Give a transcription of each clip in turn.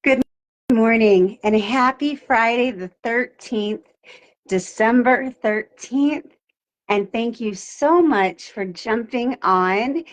Good morning and happy Friday the 13th, December 13th. And thank you so much for jumping on.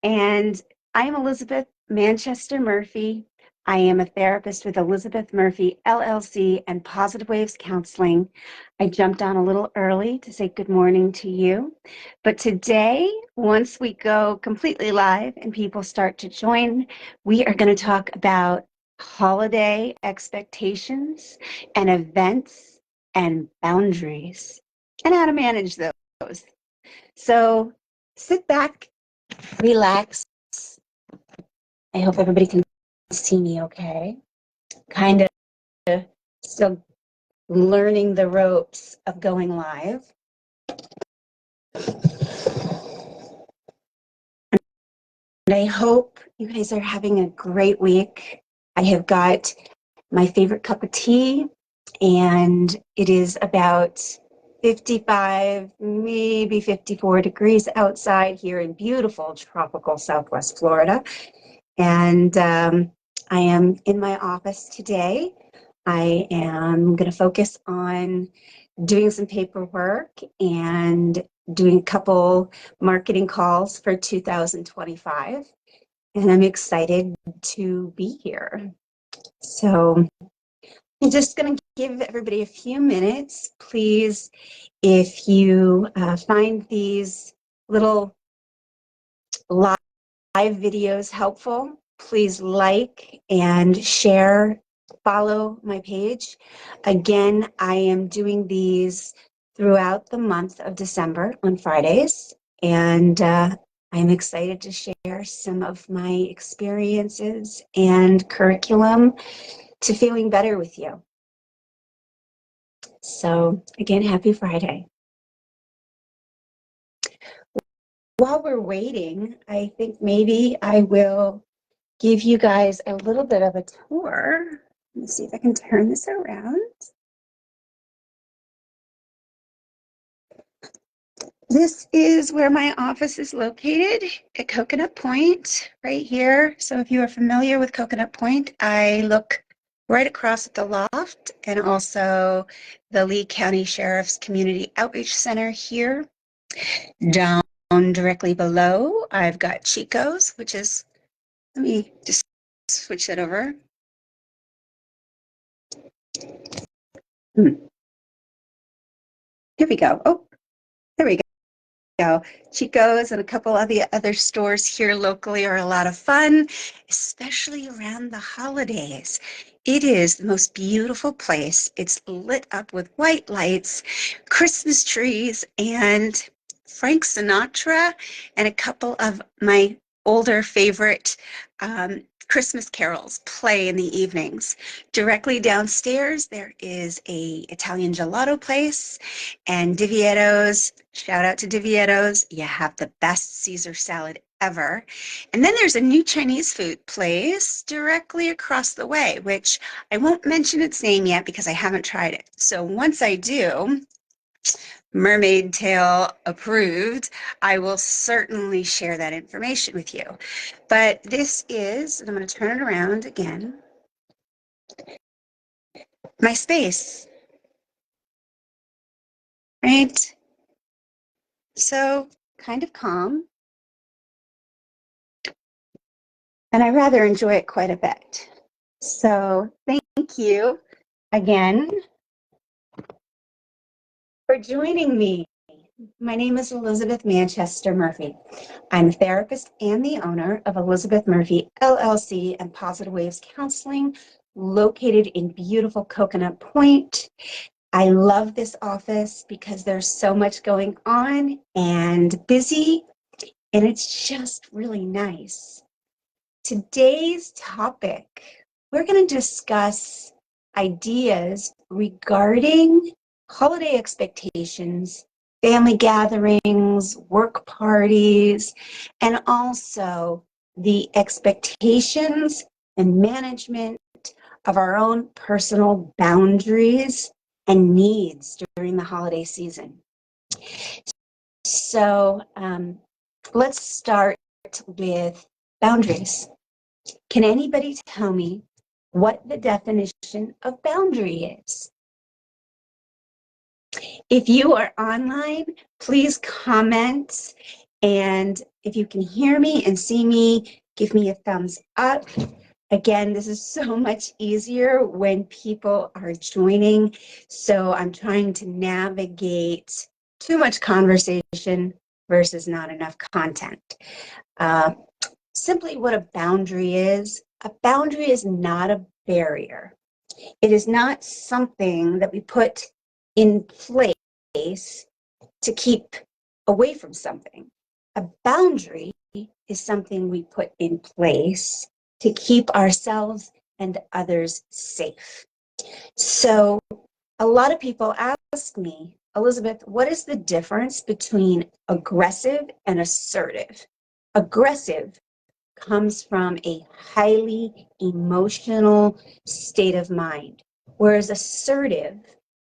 And I'm Elizabeth Manchester Murphy. I am a therapist with Elizabeth Murphy, LLC, and Positive Waves Counseling. I jumped on a little early to say good morning to you. But today, once we go completely live and people start to join, we are going to talk about holiday expectations and events and boundaries and how to manage those. So sit back, relax. I hope everybody can see me okay. Kind of still learning the ropes of going live. And I hope you guys are having a great week. I have got my favorite cup of tea, and it is about 55, maybe 54 degrees outside here in beautiful tropical Southwest Florida. And I am in my office today. I am going to focus on doing some paperwork and doing a couple marketing calls for 2025. And I'm excited to be here. So I'm just going to give everybody a few minutes. Please, if you find these little live videos helpful, please like and share, follow my page. Again, I am doing these throughout the month of December on Fridays, and I'm excited to share some of my experiences and curriculum to feeling better with you. So again, happy Friday. While we're waiting, I think maybe I will give you guys a little bit of a tour. Let me see if I can turn this around. This is where my office is located at Coconut Point, right here. So if you are familiar with Coconut Point, I look right across at the loft and also the Lee County Sheriff's Community Outreach Center here. Down directly below, I've got Chico's, which is, let me just switch that over. Here we go. Oh, there we go. Chico's and a couple of the other stores here locally are a lot of fun, especially around the holidays. It is the most beautiful place. It's lit up with white lights, Christmas trees, and Frank Sinatra and a couple of my older favorite Christmas carols play in the evenings. Directly downstairs, there is a Italian gelato place and Divietto's. Shout out to Divietto's. You have the best Caesar salad ever. And then there's a new Chinese food place directly across the way, which I won't mention its name yet because I haven't tried it. So once I do, Mermaid Tail approved, I will certainly share that information with you. But this is, and I'm going to turn it around again, my space, right? So kind of calm. And I rather enjoy it quite a bit. So thank you again for joining me. My name is Elizabeth Manchester Murphy. I'm a therapist and the owner of Elizabeth Murphy LLC and Positive Waves Counseling, located in beautiful Coconut Point. I love this office because there's so much going on and busy, and it's just really nice. Today's topic, we're going to discuss ideas regarding holiday expectations, family gatherings, work parties, and also the expectations and management of our own personal boundaries and needs during the holiday season. So let's start with boundaries. Can anybody tell me what the definition of boundary is? If you are online, please comment. And if you can hear me and see me, give me a thumbs up. Again, this is so much easier when people are joining. So I'm trying to navigate too much conversation versus not enough content. Simply what a boundary is. A boundary is not a barrier. It is not something that we put in place to keep away from something. A boundary is something we put in place to keep ourselves and others safe. So a lot of people ask me, Elizabeth, what is the difference between aggressive and assertive? Aggressive comes from a highly emotional state of mind, whereas assertive,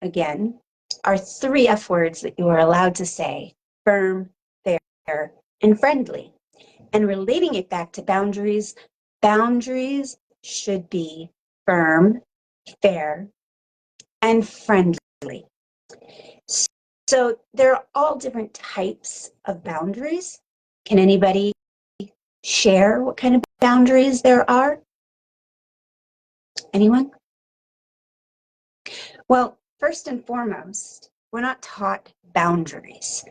again, are 3 F words that you are allowed to say: firm, fair, and friendly. And relating it back to boundaries, boundaries should be firm, fair, and friendly. So there are all different types of boundaries. Can anybody share what kind of boundaries there are? Anyone? Well, first and foremost, we're not taught boundaries.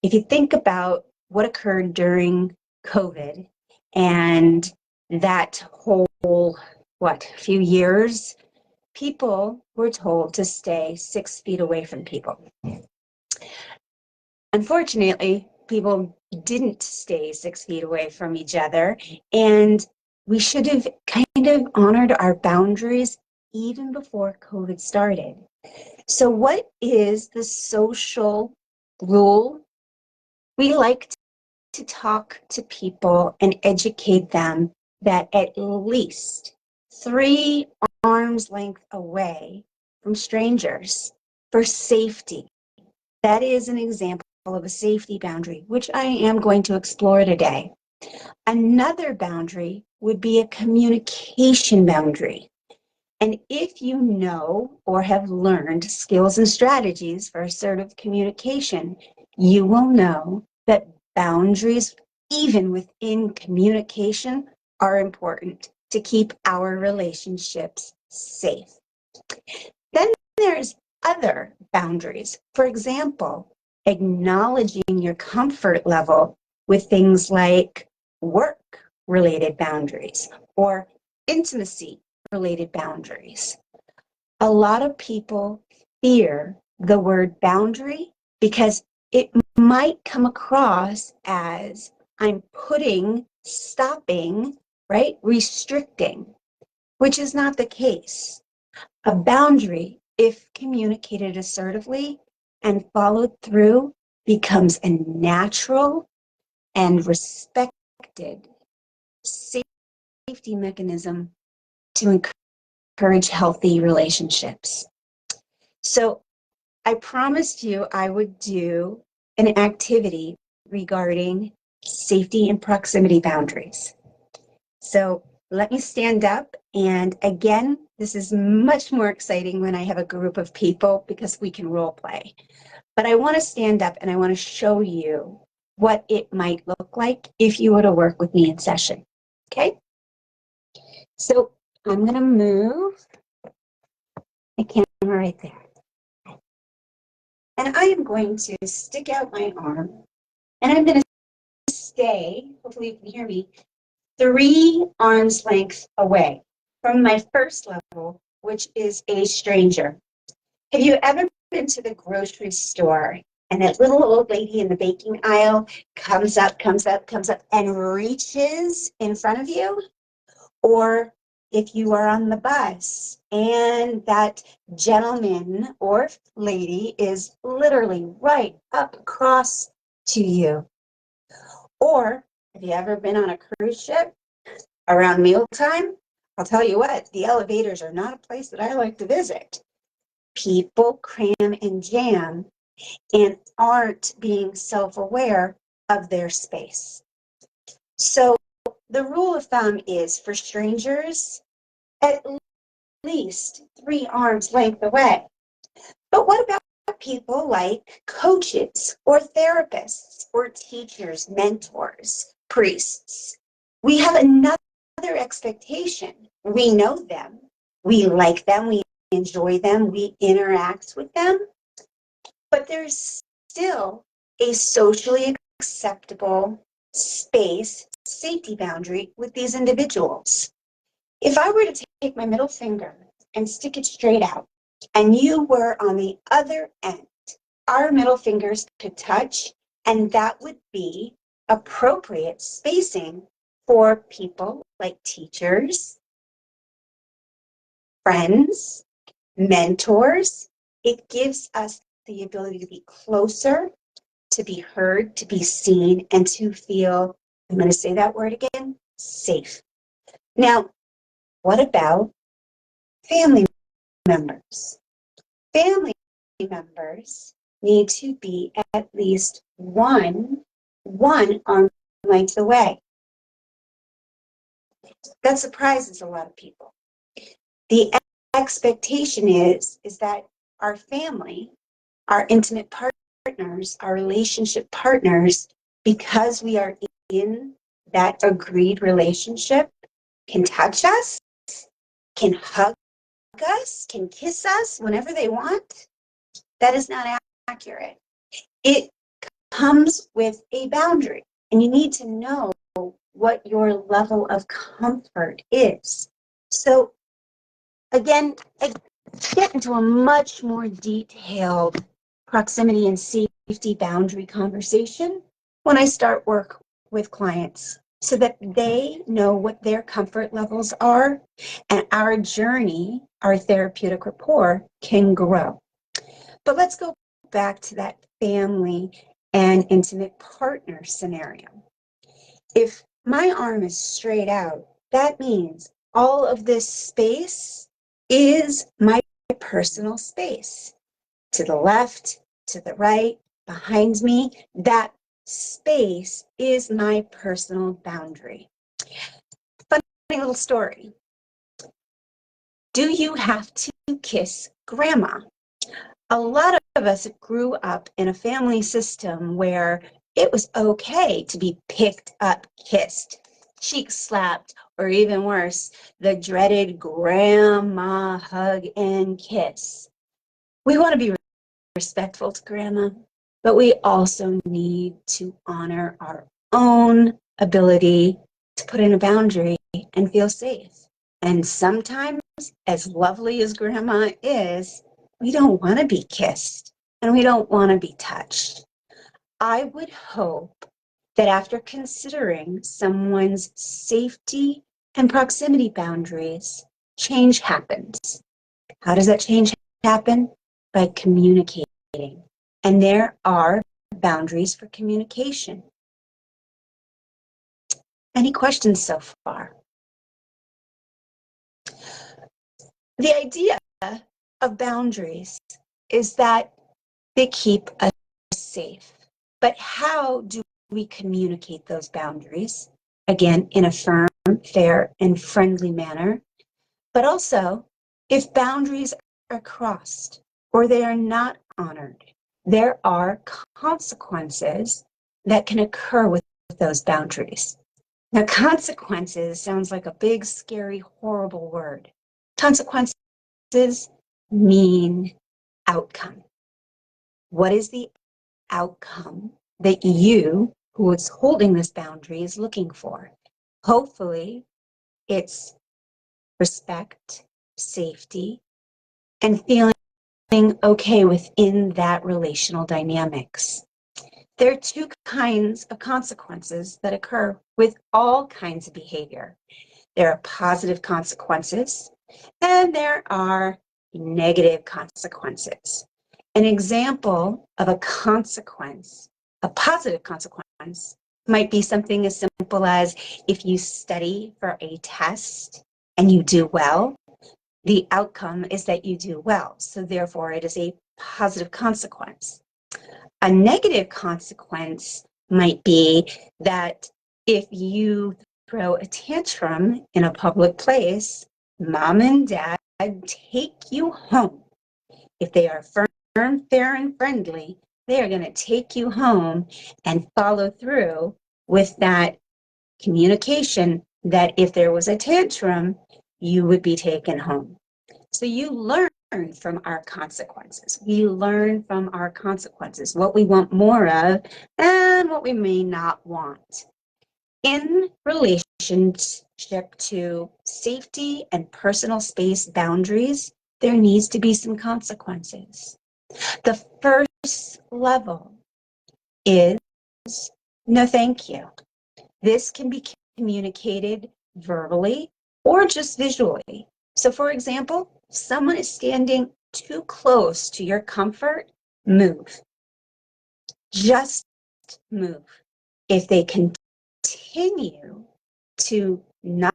If you think about what occurred during COVID and that whole, few years, people were told to stay 6 feet away from people. Unfortunately, people didn't stay 6 feet away from each other, and we should have kind of honored our boundaries even before COVID started. So what is the social rule? We like to talk to people and educate them that at least 3 arms length away from strangers for safety. That is an example of a safety boundary, which I am going to explore today. Another boundary would be a communication boundary. And if you know or have learned skills and strategies for assertive communication, you will know that boundaries, even within communication, are important to keep our relationships safe. Then there's other boundaries. For example, acknowledging your comfort level with things like work-related boundaries or intimacy-related boundaries. A lot of people fear the word boundary because it might come across as I'm stopping, right, restricting, which is not the case. A boundary, if communicated assertively and followed through, becomes a natural and respected safety mechanism to encourage healthy relationships. So I promised you I would do an activity regarding safety and proximity boundaries. So let me stand up. And again, this is much more exciting when I have a group of people because we can role play. But I want to stand up and I want to show you what it might look like if you were to work with me in session. Okay? So I'm going to move my camera right there. And I am going to stick out my arm, and I'm going to stay, hopefully you can hear me, 3 arms length away from my first level, which is a stranger. Have you ever been to the grocery store and that little old lady in the baking aisle comes up, and reaches in front of you? Or if you are on the bus and that gentleman or lady is literally right up across to you. Or have you ever been on a cruise ship around mealtime? I'll tell you what, the elevators are not a place that I like to visit. People cram and jam and aren't being self-aware of their space. So the rule of thumb is for strangers, at least 3 arms length away. But what about people like coaches or therapists or teachers, mentors, priests? We have another expectation. We know them, we like them, we enjoy them, we interact with them, but there's still a socially acceptable space, safety boundary with these individuals. If I were to take my middle finger and stick it straight out, and you were on the other end, our middle fingers could touch, and that would be appropriate spacing for people like teachers, friends, mentors. It gives us the ability to be closer, to be heard, to be seen, and to feel, I'm going to say that word again, safe. Now, what about family members? Family members need to be at least one arm length away. That surprises a lot of people. The expectation is that our family, our intimate partners, our relationship partners, because we are in that agreed relationship, can touch us, can hug us, can kiss us whenever they want. That is not accurate. It comes with a boundary, and you need to know what your level of comfort is. So again, I get into a much more detailed proximity and safety boundary conversation when I start work with clients so that they know what their comfort levels are and our journey, our therapeutic rapport can grow. But let's go back to that family and intimate partner scenario. If my arm is straight out, that means all of this space is my personal space. To the left, to the right, behind me, that space is my personal boundary. Funny little story. Do you have to kiss grandma? A lot of us grew up in a family system where it was okay to be picked up, kissed, cheek slapped, or even worse, the dreaded grandma hug and kiss. We want to be respectful to grandma, but we also need to honor our own ability to put in a boundary and feel safe. And sometimes, as lovely as grandma is, we don't want to be kissed and we don't want to be touched. I would hope that after considering someone's safety and proximity boundaries, change happens. How does that change happen? By communicating. And there are boundaries for communication. Any questions so far? The idea of boundaries is that they keep us safe. But how do we communicate those boundaries? Again, in a firm, fair, and friendly manner. But also, if boundaries are crossed or they are not honored, there are consequences that can occur with those boundaries. Now, consequences sounds like a big, scary, horrible word. Consequences mean outcome. what is the outcome that you, who is holding this boundary, is looking for. Hopefully, it's respect, safety, and feeling okay within that relational dynamics. There are two kinds of consequences that occur with all kinds of behavior. There are positive consequences and there are negative consequences. An example of a consequence, a positive consequence, might be something as simple as if you study for a test and you do well, the outcome is that you do well. So therefore, it is a positive consequence. A negative consequence might be that if you throw a tantrum in a public place, mom and dad take you home. If they are firm, fair, and friendly, they are going to take you home and follow through with that communication that if there was a tantrum, you would be taken home. So you learn from our consequences. We learn from our consequences, what we want more of and what we may not want. In relationship to safety and personal space boundaries, there needs to be some consequences. The first level is no thank you. This can be communicated verbally or just visually. So for example, if someone is standing too close to your comfort, move. Just move. If they continue to not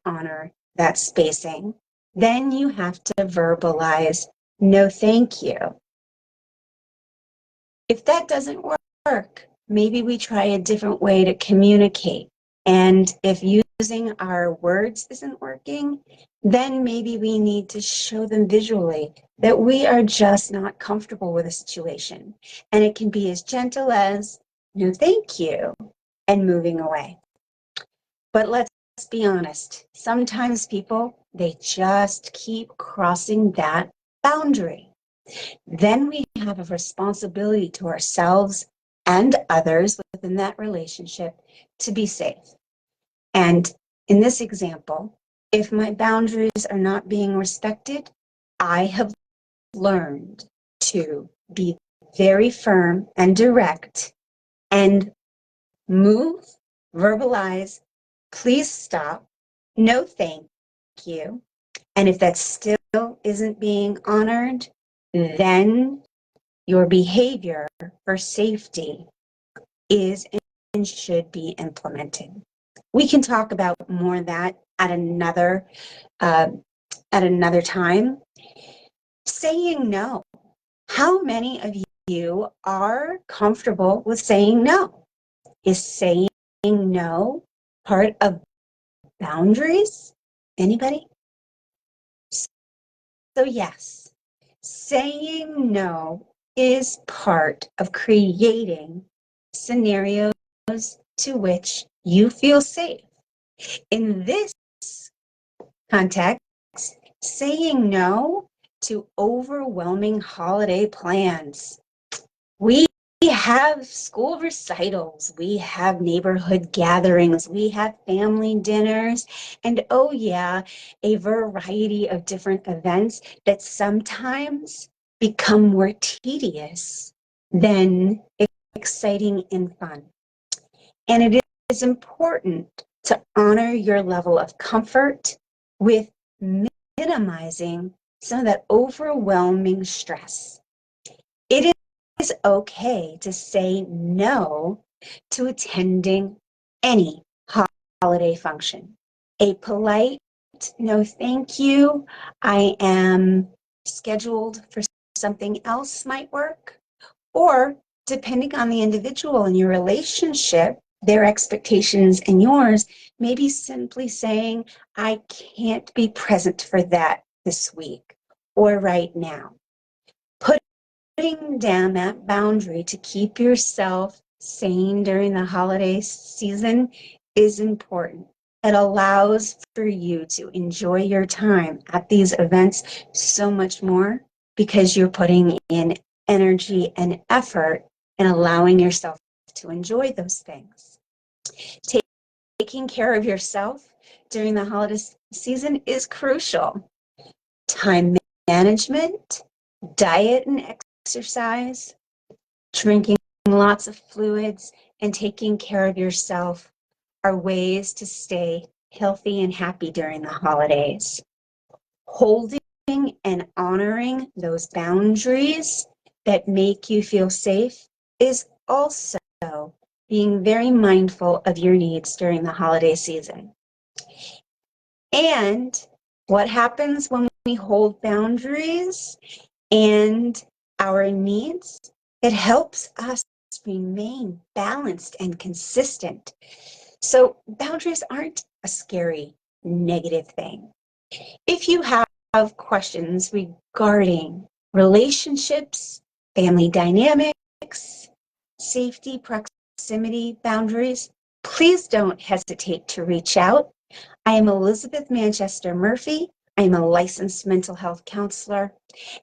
honor that spacing, then you have to verbalize no thank you. If that doesn't work, maybe we try a different way to communicate. And if using our words isn't working, then maybe we need to show them visually that we are just not comfortable with a situation. And it can be as gentle as, no, thank you, and moving away. But let's be honest, sometimes people, they just keep crossing that boundary. Then we have a responsibility to ourselves and others within that relationship to be safe. And in this example, if my boundaries are not being respected, I have learned to be very firm and direct and move, verbalize, please stop, no thank you. And if that still isn't being honored, then your behavior for safety is and should be implemented. We can talk about more of that at another time. Saying no. How many of you are comfortable with saying no? Is saying no part of boundaries? Anybody? So yes, saying no is part of creating scenarios to which you feel safe. In this context, saying no to overwhelming holiday plans. We have school recitals, we have neighborhood gatherings, we have family dinners, and oh yeah, a variety of different events that sometimes become more tedious than exciting and fun. And it is important to honor your level of comfort with minimizing some of that overwhelming stress. It is okay to say no to attending any holiday function. A polite no thank you, I am scheduled for something else might work. Or depending on the individual and your relationship, their expectations and yours, maybe simply saying, I can't be present for that this week or right now. Putting down that boundary to keep yourself sane during the holiday season is important. It allows for you to enjoy your time at these events so much more because you're putting in energy, and effort in allowing yourself to enjoy those things. Taking care of yourself during the holiday season is crucial. Time management, diet and exercise, drinking lots of fluids, and taking care of yourself are ways to stay healthy and happy during the holidays. Holding and honoring those boundaries that make you feel safe is also being very mindful of your needs during the holiday season. And what happens when we hold boundaries and our needs? It helps us remain balanced and consistent. So boundaries aren't a scary, negative thing. If you have questions regarding relationships, family dynamics, safety, proximity, boundaries, please don't hesitate to reach out. I am Elizabeth Manchester Murphy. I am a licensed mental health counselor,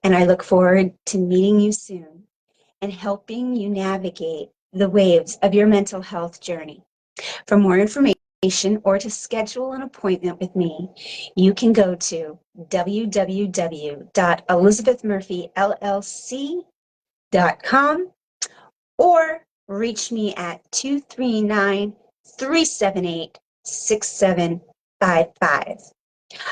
and I look forward to meeting you soon and helping you navigate the waves of your mental health journey. For more information or to schedule an appointment with me, you can go to www.elizabethmurphyllc.com or reach me at 239-378-6755.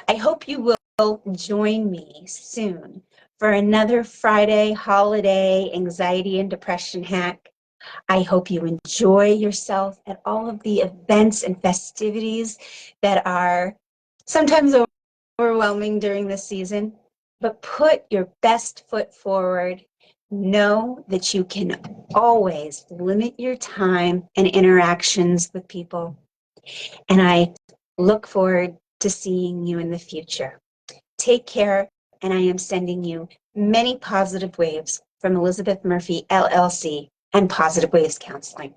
I hope you will join me soon for another Friday holiday anxiety and depression hack. I hope you enjoy yourself at all of the events and festivities that are sometimes overwhelming during this season, but put your best foot forward. Know that you can always limit your time and interactions with people. And I look forward to seeing you in the future. Take care, and I am sending you many positive waves from Elizabeth Murphy, LLC, and Positive Waves Counseling.